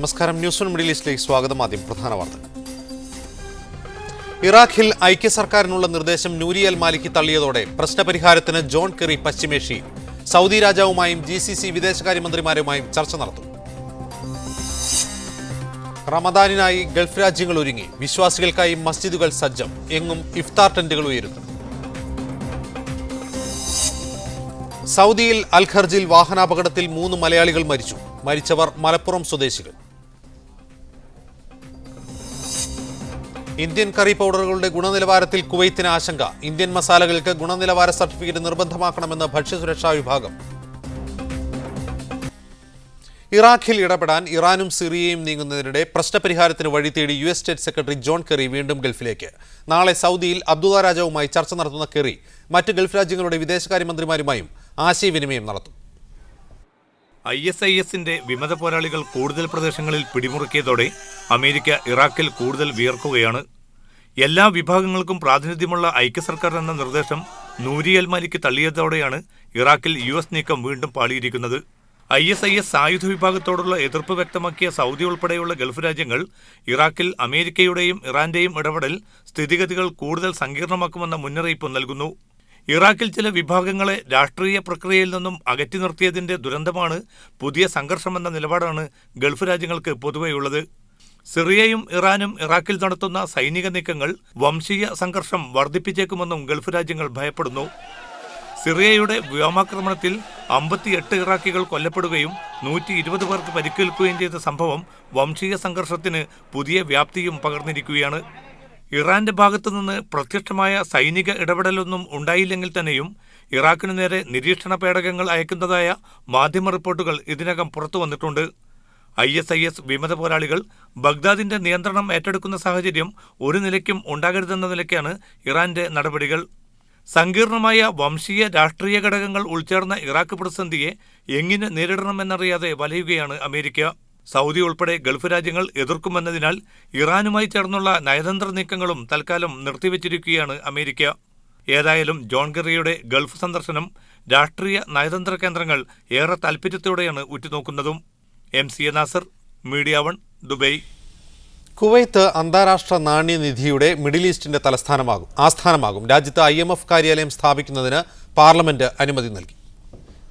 നമസ്കാരം. News middle ഈസ്റ്റിലേക്ക് സ്വാഗതം. ആദ്യം പ്രധാന വാർത്തകൾ. ഇറാഖിൽ ഐക്യ സർക്കാരിനുള്ള നിർദ്ദേശം നൂരി അൽ മാലിക്കി തള്ളിയതോടെ പ്രശ്നപരിഹാരത്തിന് ജോൺ കെറി പശ്ചിമേഷ്യയിൽ സൗദി രാജാവുമായും GCC വിദേശകാര്യമന്ത്രിമാരുമായും ചർച്ച നടത്തും. റമദാനിനായി ഗൾഫ് രാജ്യങ്ങൾ ഒരുങ്ങി. വിശ്വാസികൾക്കായി മസ്ജിദുകൾ സജ്ജം. എങ്ങും ഇഫ്താർ ടെന്റുകൾ ഉയരുന്നു. സൗദിയിൽ അൽ ഖർജിൽ വാഹനാപകടത്തിൽ 3 മലയാളികൾ മരിച്ചു. മരിച്ചവർ മലപ്പുറം സ്വദേശികൾ. ഇന്ത്യൻ കറി പൗഡറുകളുടെ ഗുണനിലവാരത്തിൽ കുവൈത്തിന് ആശങ്ക. ഇന്ത്യൻ മസാലകൾക്ക് ഗുണനിലവാര സർട്ടിഫിക്കറ്റ് നിർബന്ധമാക്കണമെന്ന് ഭക്ഷ്യസുരക്ഷാ വിഭാഗം. ഇറാഖിൽ ഇടപെടാൻ ഇറാനും സിറിയയും നീങ്ങുന്നതിനിടെ പ്രശ്നപരിഹാരത്തിന് വഴി തേടി US സ്റ്റേറ്റ് സെക്രട്ടറി ജോൺ കെറി വീണ്ടും ഗൾഫിലേക്ക്. നാളെ സൗദിയിൽ അബ്ദുള്ള രാജാവുമായി ചർച്ച നടത്തുന്ന കെറി മറ്റ് ഗൾഫ് രാജ്യങ്ങളുടെ വിദേശകാര്യമന്ത്രിമാരുമായും ആശയവിനിമയം നടത്തും. ISISന്റെ വിമത പോരാളികൾ കൂടുതൽ പ്രദേശങ്ങളിൽ പിടിമുറുക്കിയതോടെ അമേരിക്ക ഇറാഖിൽ കൂടുതൽ വിയർക്കുകയാണ്. എല്ലാ വിഭാഗങ്ങൾക്കും പ്രാതിനിധ്യമുള്ള ഐക്യ സർക്കാർ എന്ന നിർദ്ദേശം നൂരി അൽ മാലിക്ക് തള്ളിയതോടെയാണ് ഇറാഖിൽ US നീക്കം വീണ്ടും പാളിയിരിക്കുന്നത്. ISIS സായുധ വിഭാഗത്തോടുള്ള എതിർപ്പ് വ്യക്തമാക്കിയ സൗദി ഉൾപ്പെടെയുള്ള ഗൾഫ് രാജ്യങ്ങൾ ഇറാഖിൽ അമേരിക്കയുടെയും ഇറാന്റെയും ഇടപെടൽ സ്ഥിതിഗതികൾ കൂടുതൽ സങ്കീർണമാക്കുമെന്ന മുന്നറിയിപ്പ് നൽകുന്നു. ഇറാഖിൽ ചില വിഭാഗങ്ങളെ രാഷ്ട്രീയ പ്രക്രിയയിൽ നിന്നും അകറ്റി നിർത്തിയതിന്റെ ദുരന്തമാണ് പുതിയ സംഘർഷമെന്ന നിലപാടാണ് ഗൾഫ് രാജ്യങ്ങൾക്ക് പൊതുവെയുള്ളത്. സിറിയയും ഇറാനും ഇറാഖിൽ നടത്തുന്ന സൈനിക നീക്കങ്ങൾ വംശീയ സംഘർഷം വർദ്ധിപ്പിച്ചേക്കുമെന്നും ഗൾഫ് രാജ്യങ്ങൾ ഭയപ്പെടുന്നു. സിറിയയുടെ വ്യോമാക്രമണത്തിൽ 58 ഇറാഖികൾ കൊല്ലപ്പെടുകയും 120 പേർക്ക് പരിക്കേൽക്കുകയും ചെയ്ത സംഭവം വംശീയ സംഘർഷത്തിന് പുതിയ വ്യാപ്തിയും പകർന്നിരിക്കുകയാണ്. ഇറാന്റെ ഭാഗത്തുനിന്ന് പ്രത്യക്ഷമായ സൈനിക ഇടപെടലൊന്നും ഉണ്ടായില്ലെങ്കിൽ തന്നെയും ഇറാഖിനു നേരെ നിരീക്ഷണ പേടകങ്ങൾ അയക്കുന്നതായ മാധ്യമ റിപ്പോർട്ടുകൾ ഇതിനകം പുറത്തു വന്നിട്ടുണ്ട്. ISIS വിമത പോരാളികൾ ബഗ്ദാദിന്റെ നിയന്ത്രണം ഏറ്റെടുക്കുന്ന സാഹചര്യം ഒരു നിലയ്ക്കും ഉണ്ടാകരുതെന്ന നിലയ്ക്കാണ് ഇറാന്റെ നടപടികൾ. സങ്കീർണമായ വംശീയ രാഷ്ട്രീയ ഘടകങ്ങൾ ഉൾച്ചേർന്ന ഇറാഖ് പ്രതിസന്ധിയെ എങ്ങനെ നേരിടണമെന്നറിയാതെ വലയുകയാണ് അമേരിക്ക. സൗദി ഉൾപ്പെടെ ഗൾഫ് രാജ്യങ്ങൾ എതിർക്കുമെന്നതിനാൽ ഇറാനുമായി ചേർന്നുള്ള നയതന്ത്ര നീക്കങ്ങളും തൽക്കാലം നിർത്തിവച്ചിരിക്കുകയാണ് അമേരിക്ക. ഏതായാലും ജോൺ കെറിയുടെ ഗൾഫ് സന്ദർശനം രാഷ്ട്രീയ നയതന്ത്ര കേന്ദ്രങ്ങൾ ഏറെ താൽപര്യത്തോടെയാണ് ഉറ്റുനോക്കുന്നതും. MC Nasar, media 1, Dubai. Kuwait അന്താരാഷ്ട്ര നാണ്യനിധിയുടെ മിഡിൽ ഈസ്റ്റിന്റെ ആസ്ഥാനമാകും. രാജ്യത്ത് IMF കാര്യാലയം സ്ഥാപിക്കുന്നതിന് പാർലമെന്റ് അനുമതി നൽകി.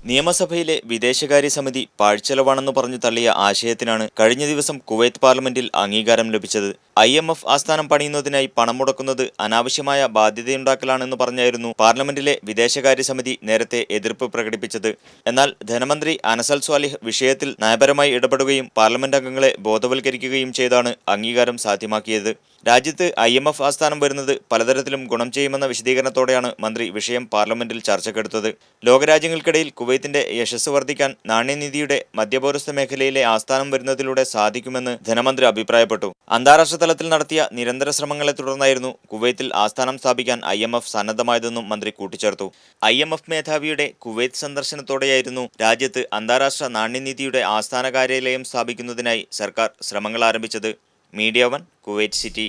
നിയമസഭയിലെ വിദേശകാര്യ സമിതി പാഴ്ചെലവാണെന്ന് പറഞ്ഞു തള്ളിയ ആശയത്തിനാണ് കഴിഞ്ഞ ദിവസം കുവൈത്ത് പാർലമെന്റിൽ അംഗീകാരം ലഭിച്ചത്. IMF ആസ്ഥാനം പണിയുന്നതിനായി പണം മുടക്കുന്നത് അനാവശ്യമായ ബാധ്യതയുണ്ടാക്കലാണെന്ന് പറഞ്ഞായിരുന്നു പാർലമെന്റിലെ വിദേശകാര്യ സമിതി നേരത്തെ എതിർപ്പ് പ്രകടിപ്പിച്ചത്. എന്നാൽ ധനമന്ത്രി അനസ് അൽ സ്വാലിഹ് വിഷയത്തിൽ നയപരമായി ഇടപെടുകയും പാർലമെന്റ് അംഗങ്ങളെ ബോധവൽക്കരിക്കുകയും ചെയ്താണ് അംഗീകാരം സാധ്യമാക്കിയത്. രാജ്യത്ത് IMF ആസ്ഥാനം വരുന്നത് പലതരത്തിലും ഗുണം ചെയ്യുമെന്ന വിശദീകരണത്തോടെയാണ് മന്ത്രി വിഷയം പാർലമെന്റിൽ ചർച്ചക്കെടുത്തത്. ലോകരാജ്യങ്ങൾക്കിടയിൽ കുവൈത്തിന്റെ യശസ് വർദ്ധിക്കാൻ നാണ്യനിധിയുടെ മധ്യപൗരസ്ത്യ മേഖലയിലെ ആസ്ഥാനം വരുന്നതിലൂടെ സാധിക്കുമെന്ന് ധനമന്ത്രി അഭിപ്രായപ്പെട്ടു. അന്താരാഷ്ട്ര തലത്തിൽ നടത്തിയ നിരന്തര ശ്രമങ്ങളെ തുടർന്നായിരുന്നു കുവൈത്തിൽ ആസ്ഥാനം സ്ഥാപിക്കാൻ IMF സന്നദ്ധമായതെന്നും മന്ത്രി കൂട്ടിച്ചേർത്തു. IMF മേധാവിയുടെ കുവൈത്ത് സന്ദർശനത്തോടെയായിരുന്നു രാജ്യത്ത് അന്താരാഷ്ട്ര നാണ്യനിധിയുടെ ആസ്ഥാന കാര്യാലയം സ്ഥാപിക്കുന്നതിനായി സർക്കാർ ശ്രമങ്ങൾ ആരംഭിച്ചത്. Media 1, Kuwait City.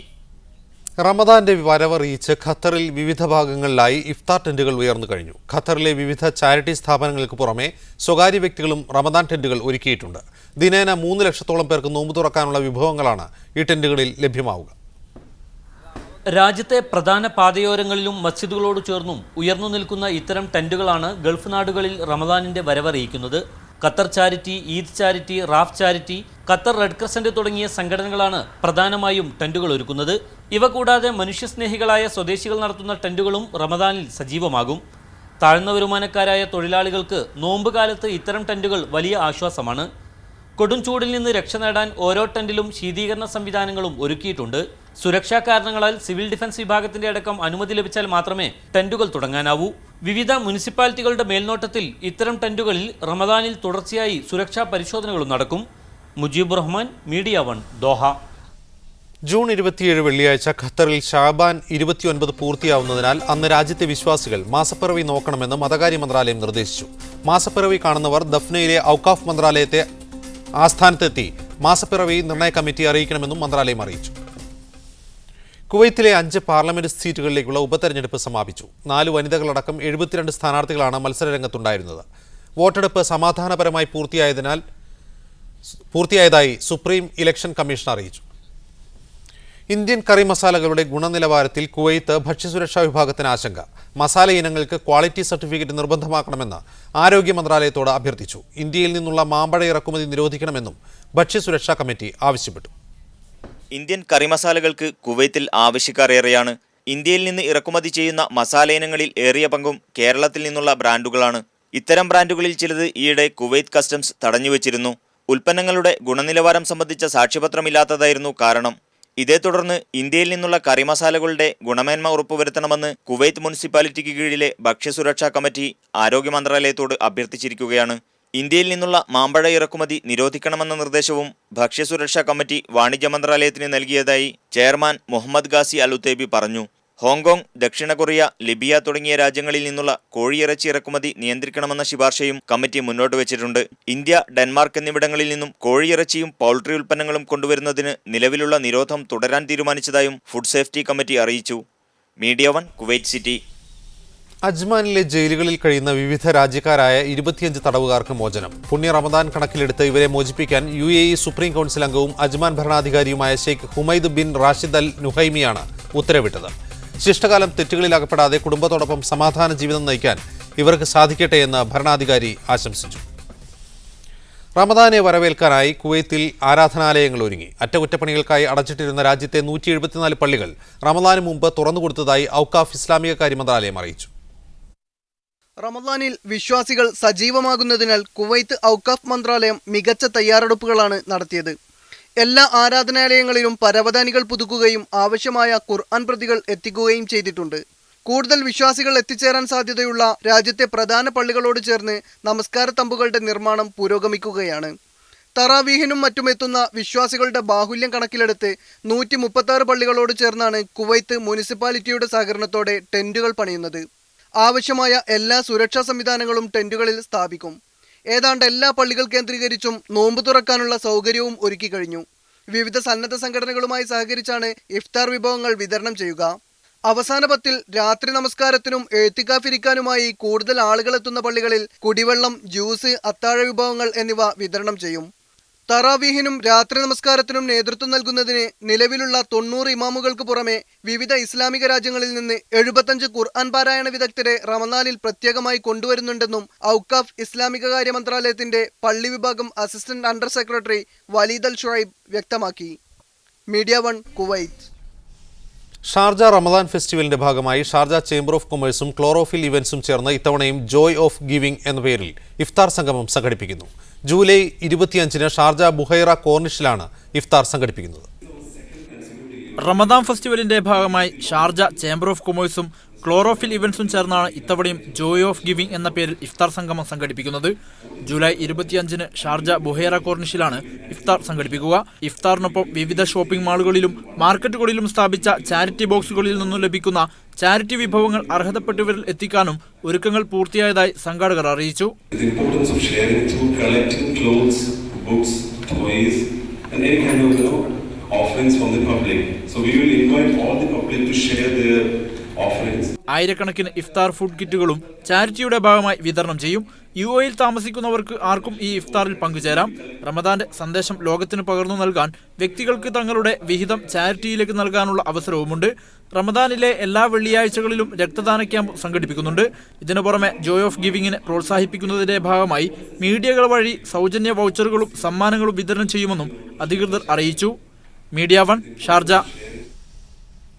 റമദാന്റെ വരവറിയിച്ച് ഖത്തറിൽ വിവിധ ഭാഗങ്ങളിലായി ഇഫ്താർ ടെന്റുകൾ ഉയർന്നു കഴിഞ്ഞു. ഖത്തറിലെ വിവിധ ചാരിറ്റി സ്ഥാപനങ്ങൾക്ക് പുറമെ സ്വകാര്യ വ്യക്തികളും റമദാൻ ടെന്റുകൾ ഒരുക്കിയിട്ടുണ്ട്. ദിനേന 3 ലക്ഷത്തോളം പേർക്ക് നോമ്പ് തുറക്കാനുള്ള വിഭവങ്ങളാണ് ഈ ടെന്റുകളിൽ ലഭ്യമാവുക. രാജ്യത്തെ പ്രധാന പാതയോരങ്ങളിലും മസ്ജിദുകളോട് ചേർന്നും ഉയർന്നു നിൽക്കുന്ന ഇത്തരം ടെന്റുകളാണ് ഗൾഫ് നാടുകളിൽ റമദാനിന്റെ വരവറിയിക്കുന്നത്. Qatar charity, Eid charity, RAF charity, Qatar Red Crescent തുടങ്ങിയ സംഘടനകളാണ് പ്രധാനമായും ടെന്റുകൾ ഒരുക്കുന്നത്. ഇവ കൂടാതെ മനുഷ്യസ്നേഹികളായ സ്വദേശികൾ നടത്തുന്ന ടെന്റുകളും റമദാനിൽ സജീവമാകും. താഴ്ന്ന വരുമാനക്കാരായ തൊഴിലാളികൾക്ക് നോമ്പ് കാലത്ത് ഇത്തരം ടെന്റുകൾ വലിയ ആശ്വാസമാണ്. കൊടും ചൂടിൽ നിന്ന് രക്ഷ നേടാൻ ഓരോ ടെന്റിലും ശീതീകരണ സംവിധാനങ്ങളും ഒരുക്കിയിട്ടുണ്ട്. സുരക്ഷാ കാരണങ്ങളാൽ സിവിൽ ഡിഫൻസ് വിഭാഗത്തിന്റെ അടക്കം അനുമതി ലഭിച്ചാൽ മാത്രമേ ടെന്റുകൾ തുടങ്ങാനാവൂ. വിവിധ മുനിസിപ്പാലിറ്റികളുടെ മേൽനോട്ടത്തിൽ ഇത്തരം ടെന്റുകളിൽ റമദാനിൽ തുടർച്ചയായി സുരക്ഷാ പരിശോധനകളും നടക്കും. Mujibur Rahman, media 1, Doha. June 27 വെള്ളിയാഴ്ച ഖത്തറിൽ ഷാബാൻ 29 പൂർത്തിയാവുന്നതിനാൽ അന്ന് രാജ്യത്തെ വിശ്വാസികൾ മാസപ്പിറവി നോക്കണമെന്ന് മതകാര്യ മന്ത്രാലയം നിർദ്ദേശിച്ചു. മാസപ്പിറവി കാണുന്നവർ ദഫ്നയിലെ ഔക്കാഫ് മന്ത്രാലയത്തെ ആസ്ഥാനത്തെത്തി മാസപ്പിറവി നിർണയ കമ്മിറ്റി അറിയിക്കണമെന്നും മന്ത്രാലയം അറിയിച്ചു. കുവൈത്തിലെ 5 പാർലമെന്റ് സീറ്റുകളിലേക്കുള്ള ഉപതെരഞ്ഞെടുപ്പ് സമാപിച്ചു. 4 വനിതകളടക്കം 72 സ്ഥാനാർത്ഥികളാണ് മത്സരരംഗത്തുണ്ടായിരുന്നത്. വോട്ടെടുപ്പ് സമാധാനപരമായി പൂർത്തിയായതിനാൽ പൂർത്തിയായതായി സുപ്രീം ഇലക്ഷൻ കമ്മീഷൻ അറിയിച്ചു. ഇന്ത്യൻ കറി മസാലകളുടെ ഗുണനിലവാരത്തിൽ കുവൈത്ത് ഭക്ഷ്യസുരക്ഷാ വിഭാഗത്തിന് ആശങ്ക. മസാല ഇനങ്ങൾക്ക് ക്വാളിറ്റി സർട്ടിഫിക്കറ്റ് നിർബന്ധമാക്കണമെന്ന് ആരോഗ്യ മന്ത്രാലയത്തോട് അഭ്യർത്ഥിച്ചു. ഇന്ത്യയിൽ നിന്നുള്ള മാമ്പഴ ഇറക്കുമതി നിരോധിക്കണമെന്നും ഭക്ഷ്യസുരക്ഷാ കമ്മിറ്റി ആവശ്യപ്പെട്ടു. ഇന്ത്യൻ കറി മസാലകൾക്ക് കുവൈത്തിൽ ആവശ്യക്കാർ ഏറെയാണ്. ഇന്ത്യയിൽ നിന്ന് ഇറക്കുമതി ചെയ്യുന്ന മസാല ഇനങ്ങളിൽ ഏറിയ പങ്കും കേരളത്തിൽ നിന്നുള്ള ബ്രാൻഡുകളാണ്. ഇത്തരം ബ്രാൻഡുകളിൽ ചിലത് ഈയിടെ കുവൈത്ത് കസ്റ്റംസ് തടഞ്ഞുവച്ചിരുന്നു. ഉൽപ്പന്നങ്ങളുടെ ഗുണനിലവാരം സംബന്ധിച്ച സാക്ഷ്യപത്രമില്ലാത്തതായിരുന്നു കാരണം. ഇതേ തുടർന്ന് ഇന്ത്യയിൽ നിന്നുള്ള കറി മസാലകളുടെ ഗുണമേന്മ ഉറപ്പുവരുത്തണമെന്ന് കുവൈത്ത് മുനിസിപ്പാലിറ്റിക്ക് കീഴിലെ ഭക്ഷ്യസുരക്ഷാ കമ്മിറ്റി ആരോഗ്യ മന്ത്രാലയത്തോട് അഭ്യർത്ഥിച്ചിരിക്കുകയാണ്. ഇന്ത്യയിൽ നിന്നുള്ള മാമ്പഴ ഇറക്കുമതി നിരോധിക്കണമെന്ന നിർദ്ദേശവും ഭക്ഷ്യസുരക്ഷാ കമ്മിറ്റി വാണിജ്യ മന്ത്രാലയത്തിന് നൽകിയതായി ചെയർമാൻ മുഹമ്മദ് ഗാസി അൽ ഉത്തൈബി പറഞ്ഞു. ഹോങ്കോങ്, ദക്ഷിണ കൊറിയ, ലിബിയ തുടങ്ങിയ രാജ്യങ്ങളിൽ നിന്നുള്ള കോഴിയിറച്ചി ഇറക്കുമതി നിയന്ത്രിക്കണമെന്ന ശുപാർശയും കമ്മിറ്റി മുന്നോട്ട് വെച്ചിട്ടുണ്ട്. ഇന്ത്യ, ഡെൻമാർക്ക് എന്നിവിടങ്ങളിൽ നിന്നും കോഴിയിറച്ചിയും പൗൾട്രി ഉൽപ്പന്നങ്ങളും കൊണ്ടുവരുന്നതിന് നിലവിലുള്ള നിരോധനം തുടരാൻ തീരുമാനിച്ചതായും ഫുഡ് സേഫ്റ്റി കമ്മിറ്റി അറിയിച്ചു. Media 1 Kuwait City. അജ്മാനിലെ ജയിലുകളിൽ കഴിയുന്ന വിവിധ രാജ്യക്കാരായ 25 തടവുകാർക്ക് മോചനം. പുണ്യ റമദാൻ കണക്കിലെടുത്ത് ഇവരെ മോചിപ്പിക്കാൻ UAE സുപ്രീം കൗൺസിൽ അംഗവും അജ്മാൻ ഭരണാധികാരിയുമായ Sheikh Humaid bin Rashid Al നുഹൈമിയാണ് ഉത്തരവിട്ടത്. ശിഷ്ടകാലം തെറ്റുകളിലകപ്പെടാതെ കുടുംബത്തോടൊപ്പം സമാധാന ജീവിതം നയിക്കാൻ ഇവർക്ക് സാധിക്കട്ടെ എന്ന് ഭരണാധികാരി ആശംസിച്ചു. റമദാനെ വരവേൽക്കാനായി കുവൈത്തിൽ ആരാധനാലയങ്ങൾ ഒരുങ്ങി. അറ്റകുറ്റപ്പണികൾക്കായി അടച്ചിട്ടിരുന്ന രാജ്യത്തെ 174 പള്ളികൾ റമദാന് മുമ്പ് തുറന്നുകൊടുത്തതായി ഔക്കാഫ് ഇസ്ലാമിക കാര്യ മന്ത്രാലയം അറിയിച്ചു. റമദാനിൽ വിശ്വാസികൾ സജീവമാകുന്നതിനാൽ കുവൈത്ത് ഔക്കാഫ് മന്ത്രാലയം മികച്ച തയ്യാറെടുപ്പുകളാണ് നടത്തിയത്. എല്ലാ ആരാധനാലയങ്ങളിലും പരവതാനികൾ പുതുക്കുകയും ആവശ്യമായ ഖുർആൻ പ്രതികൾ എത്തിക്കുകയും ചെയ്തിട്ടുണ്ട്. കൂടുതൽ വിശ്വാസികൾ എത്തിച്ചേരാൻ സാധ്യതയുള്ള രാജ്യത്തെ പ്രധാന പള്ളികളോട് ചേർന്ന് നമസ്കാര തമ്പുകളുടെ നിർമ്മാണം പുരോഗമിക്കുകയാണ്. തറാവീഹിനും മറ്റുമെത്തുന്ന വിശ്വാസികളുടെ ബാഹുല്യം കണക്കിലെടുത്ത് 136 പള്ളികളോട് ചേർന്നാണ് കുവൈത്ത് മുനിസിപ്പാലിറ്റിയുടെ സഹകരണത്തോടെ ടെന്റുകൾ പണിയുന്നത്. ആവശ്യമായ എല്ലാ സുരക്ഷാ സംവിധാനങ്ങളും ടെന്റുകളിൽ സ്ഥാപിക്കും. ഏതാണ്ട് എല്ലാ പള്ളികൾ കേന്ദ്രീകരിച്ചും നോമ്പ് തുറക്കാനുള്ള സൗകര്യവും ഒരുക്കി കഴിഞ്ഞു. വിവിധ സന്നദ്ധ സംഘടനകളുമായി സഹകരിച്ചാണ് ഇഫ്താർ വിഭവങ്ങൾ വിതരണം ചെയ്യുക. അവസാന പത്തിൽ രാത്രി നമസ്കാരത്തിനും എഴുത്തിക്കാഫിരിക്കാനുമായി കൂടുതൽ ആളുകൾ എത്തുന്ന പള്ളികളിൽ കുടിവെള്ളം, ജ്യൂസ്, അത്താഴ വിഭവങ്ങൾ എന്നിവ വിതരണം ചെയ്യും. തറാവീഹിനും രാത്രി നമസ്കാരത്തിനും നേതൃത്വം നൽകുന്നതിന് നിലവിലുള്ള 90 ഇമാമുകൾക്ക് പുറമെ വിവിധ ഇസ്ലാമിക രാജ്യങ്ങളിൽ നിന്ന് 75 ഖുർആൻ പാരായണ വിദഗ്ധരെ റമദാനിൽ പ്രത്യേകമായി കൊണ്ടുവരുന്നുണ്ടെന്നും ഔക്കാഫ് ഇസ്ലാമിക കാര്യ മന്ത്രാലയത്തിന്റെ പള്ളി വിഭാഗം അസിസ്റ്റന്റ് അണ്ടർ സെക്രട്ടറി വലീദ് അൽ ഷുഐബ് വ്യക്തമാക്കി. Media 1 Kuwait. ഷാർജ റമദാൻ ഫെസ്റ്റിവലിന്റെ ഭാഗമായി ഷാർജ ചേംബർ ഓഫ് കൊമേഴ്സും ക്ലോറോഫിൽ ഇവന്റ്സും ചേർന്ന് ഇത്തവണയും ജോയ് ഓഫ് ഗിവിംഗ് എന്ന പേരിൽ ഇഫ്താർ സംഗമം സംഘടിപ്പിക്കുന്നു. ജൂലൈ 25-ന് ഷാർജ ബുഹൈറ കോർണിഷിലാണ് ഇഫ്താർ സംഘടിപ്പിക്കുന്നത്. റമദാൻ ഫെസ്റ്റിവലിന്റെ ഭാഗമായി ഷാർജ ചേംബർ ഓഫ് കൊമേഴ്സും ക്ലോറോഫിൽ ഇവന്റ്സും ചേർന്നാണ് ഇത്തവണയും ജോയ് ഓഫ് ഗിവിംഗ് എന്ന പേരിൽ ഇഫ്താർ സംഗമം സംഘടിപ്പിക്കുന്നത്. ജൂലൈ 25-ന് ഷാർജ ബുഹൈറ കോർണിഷിലാണ് ഇഫ്താർ സംഘടിപ്പിക്കുക. ഇഫ്താറിനൊപ്പം വിവിധ ഷോപ്പിംഗ് മാളുകളിലും മാർക്കറ്റുകളിലും സ്ഥാപിച്ച ചാരിറ്റി ബോക്സുകളിൽ നിന്നും ലഭിക്കുന്ന ചാരിറ്റി വിഭവങ്ങൾ അർഹതപ്പെട്ടവരിൽ എത്തിക്കാനും ഒരുക്കങ്ങൾ പൂർത്തിയായതായി സംഘാടകർ അറിയിച്ചു. ആയിരക്കണക്കിന് ഇഫ്താർ ഫുഡ് കിറ്റുകളും ചാരിറ്റിയുടെ ഭാഗമായി വിതരണം ചെയ്യും. UAEയിൽ താമസിക്കുന്നവർക്ക് ആർക്കും ഈ ഇഫ്താറിൽ പങ്കുചേരാം. റമദാന്റെ സന്ദേശം ലോകത്തിന് പകർന്നു നൽകാൻ വ്യക്തികൾക്ക് തങ്ങളുടെ വിഹിതം ചാരിറ്റിയിലേക്ക് നൽകാനുള്ള അവസരവുമുണ്ട്. റമദാനിലെ എല്ലാ വെള്ളിയാഴ്ചകളിലും രക്തദാന ക്യാമ്പ് സംഘടിപ്പിക്കുന്നുണ്ട്. ഇതിനു പുറമെ ജോയ് ഓഫ് ഗിവിംഗിനെ പ്രോത്സാഹിപ്പിക്കുന്നതിന്റെ ഭാഗമായി മീഡിയകൾ വഴി സൗജന്യ വൗച്ചറുകളും സമ്മാനങ്ങളും വിതരണം ചെയ്യുമെന്നും അധികൃതർ അറിയിച്ചു. Media 1 Sharjah.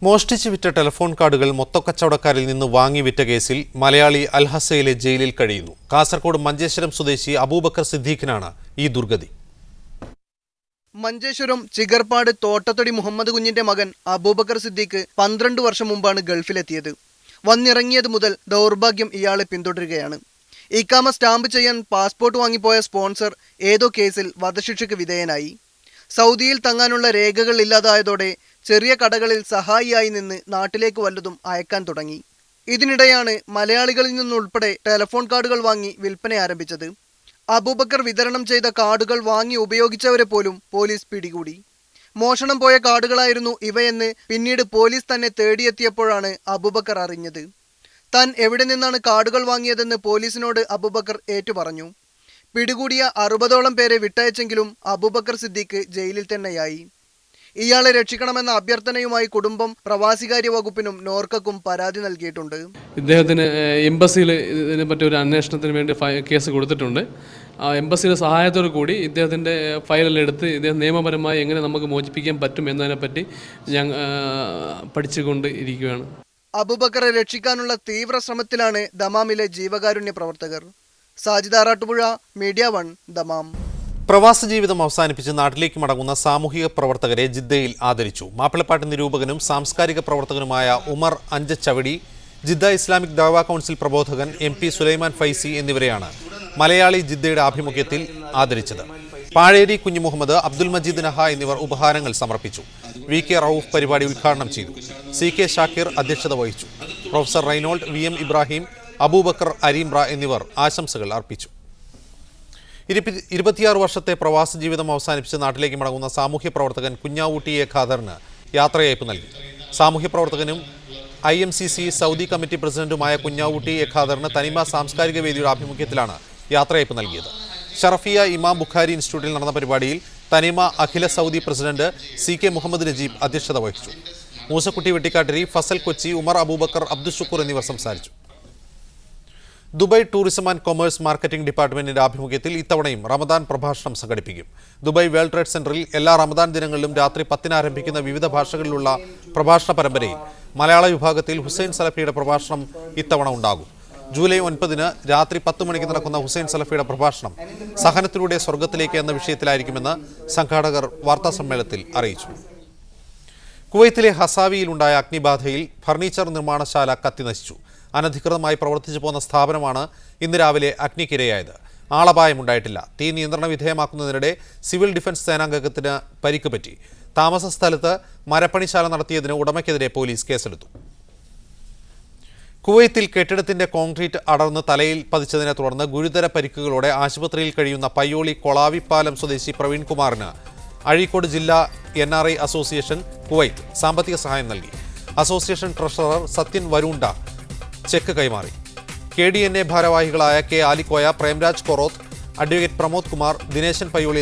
മോഷ്ടിച്ച് വിറ്റ ടെലിഫോൺ കാർഡുകൾ മൊത്തക്കച്ചവടക്കാരിൽ നിന്ന് വാങ്ങി വിറ്റ കേസിൽ മലയാളി അൽഹസയിലെ ജയിലിൽ കഴിയുന്നു. കാസർഗോഡ് മഞ്ചേശ്വരം സ്വദേശി അബൂബക്കർ സിദ്ദീഖിനാണ് ഈ ദുർഗതി. മഞ്ചേശ്വരം ചിഗർപാട് തോട്ടത്തൊടി മുഹമ്മദ് കുഞ്ഞിന്റെ മകൻ അബൂബക്കർ സിദ്ദീഖ് 12 വർഷം മുമ്പാണ് ഗൾഫിലെത്തിയത്. വന്നിറങ്ങിയത് മുതൽ ദൗർഭാഗ്യം ഇയാളെ പിന്തുടരുകയാണ്. ഇക്കാമ സ്റ്റാമ്പ് ചെയ്യാൻ പാസ്പോർട്ട് വാങ്ങിപ്പോയ സ്പോൺസർ ഏതോ കേസിൽ വധശിക്ഷയ്ക്ക് വിധേയനായി. സൗദിയിൽ തങ്ങാനുള്ള രേഖകൾ ഇല്ലാതായതോടെ ചെറിയ കടകളിൽ സഹായിയായി നിന്ന് നാട്ടിലേക്ക് വല്ലതും അയക്കാൻ തുടങ്ങി. ഇതിനിടെയാണ് മലയാളികളിൽ നിന്നുൾപ്പെടെ ടെലിഫോൺ കാർഡുകൾ വാങ്ങി വിൽപ്പന ആരംഭിച്ചത്. അബൂബക്കർ വിതരണം ചെയ്ത കാർഡുകൾ വാങ്ങി ഉപയോഗിച്ചവരെ പോലും പോലീസ് പിടികൂടി. മോഷണം പോയ കാർഡുകളായിരുന്നു ഇവയെന്ന് പിന്നീട് പോലീസ് തന്നെ തേടിയെത്തിയപ്പോഴാണ് അബൂബക്കർ അറിഞ്ഞത്. താൻ എവിടെ നിന്നാണ് കാർഡുകൾ വാങ്ങിയതെന്ന് പോലീസിനോട് അബൂബക്കർ ഏറ്റുപറഞ്ഞു. പിടികൂടിയ 60ഓളം പേരെ വിട്ടയച്ചെങ്കിലും അബൂബക്കർ സിദ്ദീഖ് ജയിലിൽ തന്നെയായി. ഇയാളെ രക്ഷിക്കണമെന്ന അഭ്യർത്ഥനയുമായി കുടുംബം പ്രവാസികാര്യ വകുപ്പിനും നോർക്കക്കും പരാതി നൽകിയിട്ടുണ്ട്. ഇദ്ദേഹത്തിന് എംബസിയിൽ ഇതിനെ പറ്റി ഒരു അന്വേഷണത്തിന് വേണ്ടി കേസ് കൊടുത്തിട്ടുണ്ട്. ആ എംബസിയുടെ സഹായത്തോടു കൂടി ഇദ്ദേഹത്തിൻ്റെ ഫയലെല്ലാം എടുത്ത് ഇദ്ദേഹം നിയമപരമായി എങ്ങനെ നമുക്ക് മോചിപ്പിക്കാൻ പറ്റും എന്നതിനെപ്പറ്റി ഞങ്ങൾ പഠിച്ചുകൊണ്ട് ഇരിക്കുകയാണ്. അബൂബക്കറെ രക്ഷിക്കാനുള്ള തീവ്ര ശ്രമത്തിലാണ് ദമാമിലെ ജീവകാരുണ്യ പ്രവർത്തകർ. Sajid Arattupuzha, media 1, Dammam. പ്രവാസ ജീവിതം അവസാനിപ്പിച്ച് നാട്ടിലേക്ക് മടങ്ങുന്ന സാമൂഹിക പ്രവർത്തകരെ ജിദ്ദയിൽ ആദരിച്ചു. മാപ്പിളപ്പാട്ട് നിരൂപകനും സാംസ്കാരിക പ്രവർത്തകനുമായ Umar Anchachavadi, Jeddah Islamic Dawa council പ്രബോധകൻ MP സുലൈമാൻ ഫൈസി എന്നിവരെയാണ് മലയാളി ജിദ്ദയുടെ ആഭിമുഖ്യത്തിൽ ആദരിച്ചത്. പാഴേരി കുഞ്ഞുമുഹമ്മദ്, അബ്ദുൽ മജീദ് നഹ എന്നിവർ ഉപഹാരങ്ങൾ സമർപ്പിച്ചു. VK റൌഫ് പരിപാടി ഉദ്ഘാടനം ചെയ്തു. CK ഷാക്കിർ അധ്യക്ഷത വഹിച്ചു. പ്രൊഫസർ റൈനോൾഡ്, VM ഇബ്രാഹിം, അബൂബക്കർ അരീംറ എന്നിവർ ആശംസകൾ അർപ്പിച്ചു. 26 വർഷത്തെ പ്രവാസ ജീവിതം അവസാനിപ്പിച്ച് നാട്ടിലേക്ക് മടങ്ങുന്ന സാമൂഹ്യ പ്രവർത്തകൻ കുഞ്ഞാവൂട്ടി എ ഖാദറിന് യാത്രയയപ്പ് നൽകി. സാമൂഹ്യ പ്രവർത്തകനും IMCC സൗദി കമ്മിറ്റി പ്രസിഡന്റുമായ കുഞ്ഞാവൂട്ടി എ ഖാദറിന് തനിമ സാംസ്കാരിക വേദിയുടെ ആഭിമുഖ്യത്തിലാണ് യാത്രയയപ്പ് നൽകിയത്. ഷറഫിയ ഇമാം ബുഖാരി ഇൻസ്റ്റിറ്റ്യൂട്ടിൽ നടന്ന പരിപാടിയിൽ തനിമ അഖില Saudi president CK Muhammad Najeeb അധ്യക്ഷത വഹിച്ചു. മൂസക്കുട്ടി വെട്ടിക്കാട്ടിരി, ഫസൽ കൊച്ചി, ഉമർ അബൂബക്കർ, അബ്ദുൽ ഷുക്കൂർ എന്നിവർ സംസാരിച്ചു. Dubai tourism and commerce marketing ഡിപ്പാർട്ട്മെന്റിന്റെ ആഭിമുഖ്യത്തിൽ ഇത്തവണയും റമദാൻ പ്രഭാഷണം സംഘടിപ്പിക്കും. ദുബായ് വേൾഡ് ട്രേഡ് സെന്ററിൽ എല്ലാ റമദാൻ ദിനങ്ങളിലും രാത്രി 10-ന് ആരംഭിക്കുന്ന വിവിധ ഭാഷകളിലുള്ള പ്രഭാഷണ പരമ്പരയിൽ മലയാള വിഭാഗത്തിൽ ഹുസൈൻ സലഫിയുടെ പ്രഭാഷണം ഇത്തവണ ഉണ്ടാകും. ജൂലൈ 9-ന് രാത്രി 10 മണിക്ക് നടക്കുന്ന ഹുസൈൻ സലഫിയുടെ പ്രഭാഷണം സഹനത്തിലൂടെ സ്വർഗത്തിലേക്ക് എന്ന വിഷയത്തിലായിരിക്കുമെന്ന് സംഘാടകർ വാർത്താസമ്മേളനത്തിൽ അറിയിച്ചു. കുവൈത്തിലെ ഹസാവിയിലുണ്ടായ അഗ്നിബാധയിൽ ഫർണിച്ചർ നിർമ്മാണശാല കത്തിനശിച്ചു. അനധികൃതമായി പ്രവർത്തിച്ചു പോന്ന സ്ഥാപനമാണ് ഇന്ന് രാവിലെ അഗ്നിക്കിരയായത്. ആളപായമുണ്ടായിട്ടില്ല. തീ നിയന്ത്രണ വിധേയമാക്കുന്നതിനിടെ സിവിൽ ഡിഫൻസ് സേനാംഗത്തിന് പരിക്ക് പറ്റി. താമസ സ്ഥലത്ത് മരപ്പണിശാല നടത്തിയതിന് ഉടമയ്ക്കെതിരെ പോലീസ് കേസെടുത്തു. കുവൈത്തിൽ കെട്ടിടത്തിന്റെ കോൺക്രീറ്റ് അടർന്ന് തലയിൽ പതിച്ചതിനെ തുടർന്ന് ഗുരുതര പരിക്കുകളോടെ ആശുപത്രിയിൽ കഴിയുന്ന പയ്യോളി കൊളാവിപ്പാലം സ്വദേശി പ്രവീൺ കുമാറിന് അഴീക്കോട് ജില്ലാ NRI അസോസിയേഷൻ കുവൈത്ത് സാമ്പത്തിക സഹായം നൽകി. അസോസിയേഷൻ ട്രഷറർ സത്യൻ വരുണ്ട ചെക്ക് കൈമാറി. KDNA ഭാരവാഹികളായ K ആലിക്കോയ, പ്രേംരാജ് കൊറോത്ത്, അഡ്വക്കേറ്റ് പ്രമോദ് കുമാർ, ദിനേശൻ പയ്യോളി